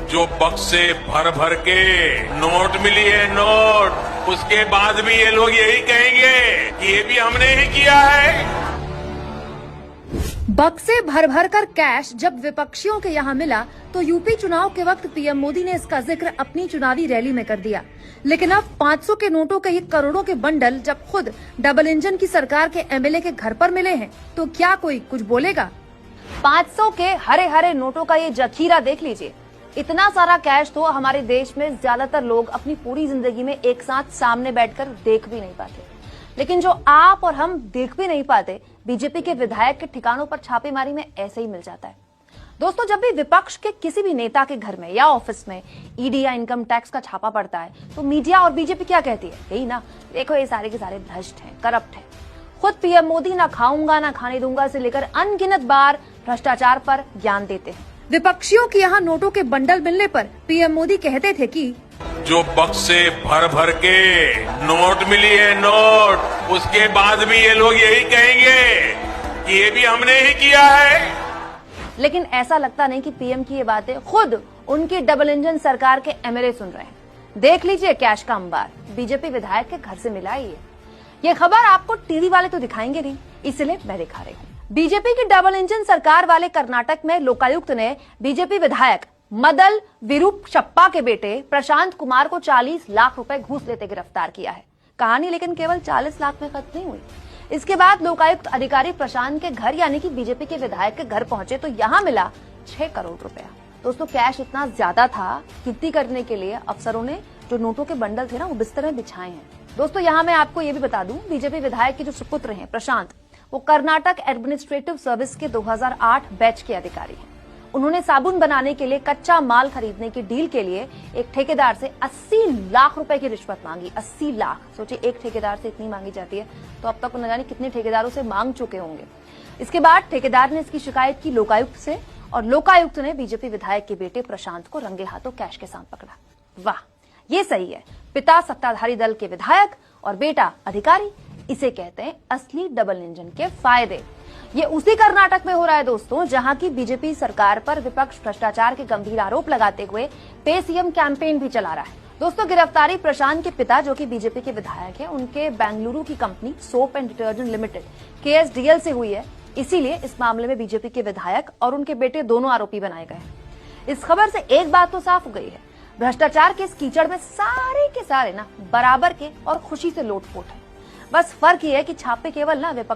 जो बक्से भर भर के नोट मिली है नोट, उसके बाद भी ये लोग यही कहेंगे कि ये भी हमने ही किया है। बक्से भर भर कर कैश जब विपक्षियों के यहाँ मिला तो यूपी चुनाव के वक्त पीएम मोदी ने इसका जिक्र अपनी चुनावी रैली में कर दिया। लेकिन अब 500 के नोटों के ये करोड़ों के बंडल जब खुद डबल इंजन की सरकार के एमएलए के घर पर मिले हैं तो क्या कोई कुछ बोलेगा? 500 के हरे हरे नोटों का ये जखीरा देख लीजिए। इतना सारा कैश तो हमारे देश में ज्यादातर लोग अपनी पूरी जिंदगी में एक साथ सामने बैठकर देख भी नहीं पाते, लेकिन जो आप और हम देख भी नहीं पाते, बीजेपी के विधायक के ठिकानों पर छापेमारी में ऐसे ही मिल जाता है। दोस्तों, जब भी विपक्ष के किसी भी नेता के घर में या ऑफिस में ईडी या इनकम टैक्स का छापा पड़ता है तो मीडिया और बीजेपी क्या कहती है? यही ना, देखो ये सारे के सारे भ्रष्ट हैं, करप्ट हैं। खुद पीएम मोदी ना खाऊंगा ना खाने दूंगा से लेकर अनगिनत बार भ्रष्टाचार पर ज्ञान देते हैं। विपक्षियों के यहाँ नोटों के बंडल मिलने पर पीएम मोदी कहते थे कि जो बक्से भर भर के नोट मिली है नोट, उसके बाद भी ये लोग यही कहेंगे कि ये भी हमने ही किया है। लेकिन ऐसा लगता नहीं कि पीएम की ये बातें खुद उनकी डबल इंजन सरकार के एमएलए सुन रहे हैं। देख लीजिए कैश का अंबार बीजेपी विधायक के घर से मिला ही है। ये खबर आपको टीवी वाले तो दिखाएंगे नहीं, इसलिए मैं दिखा रही हूँ। बीजेपी की डबल इंजन सरकार वाले कर्नाटक में लोकायुक्त ने बीजेपी विधायक मदल विरूपशप्पा के बेटे प्रशांत कुमार को 40 लाख रुपए घूस लेते गिरफ्तार किया है। कहानी लेकिन केवल 40 लाख में खत्म नहीं हुई। इसके बाद लोकायुक्त अधिकारी प्रशांत के घर यानी कि बीजेपी के विधायक के घर पहुंचे तो यहां मिला 6 करोड़ रुपया। दोस्तों, कैश इतना ज्यादा था, गिनती करने के लिए अफसरों ने जो नोटों के बंडल थे ना वो बिस्तर में बिछाए हैं। दोस्तों, यहाँ मैं आपको ये भी बता दूं, बीजेपी विधायक के जो सुपुत्र हैं प्रशांत, वो कर्नाटक एडमिनिस्ट्रेटिव सर्विस के 2008 बैच के अधिकारी हैं। उन्होंने साबुन बनाने के लिए कच्चा माल खरीदने की डील के लिए एक ठेकेदार से 80 लाख रुपए की रिश्वत मांगी। 80 लाख, सोचिए एक ठेकेदार से इतनी मांगी जाती है तो अब तक न जाने कितने ठेकेदारों से मांग चुके होंगे। इसके बाद ठेकेदार ने इसकी शिकायत की लोकायुक्त से और लोकायुक्त ने बीजेपी विधायक के बेटे प्रशांत को रंगे हाथों कैश के साथ पकड़ा। वाह, ये सही है। पिता सत्ताधारी दल के विधायक और बेटा अधिकारी, इसे कहते हैं असली डबल इंजन के फायदे। ये उसी कर्नाटक में हो रहा है दोस्तों, जहां की बीजेपी सरकार पर विपक्ष भ्रष्टाचार के गंभीर आरोप लगाते हुए पे सीएम कैंपेन भी चला रहा है। दोस्तों, गिरफ्तारी प्रशांत के पिता जो कि बीजेपी के विधायक हैं, उनके बेंगलुरु की company soap and detergent limited KSDL से हुई है। इसीलिए इस मामले में बीजेपी के विधायक और उनके बेटे दोनों आरोपी बनाए गए हैं। इस खबर से एक बात तो साफ हो गई है, भ्रष्टाचार के इस कीचड़ में सारे के सारे ना बराबर के और खुशी से लोटपोट है। बस फर्क ये है कि छापे केवल ना विपक्ष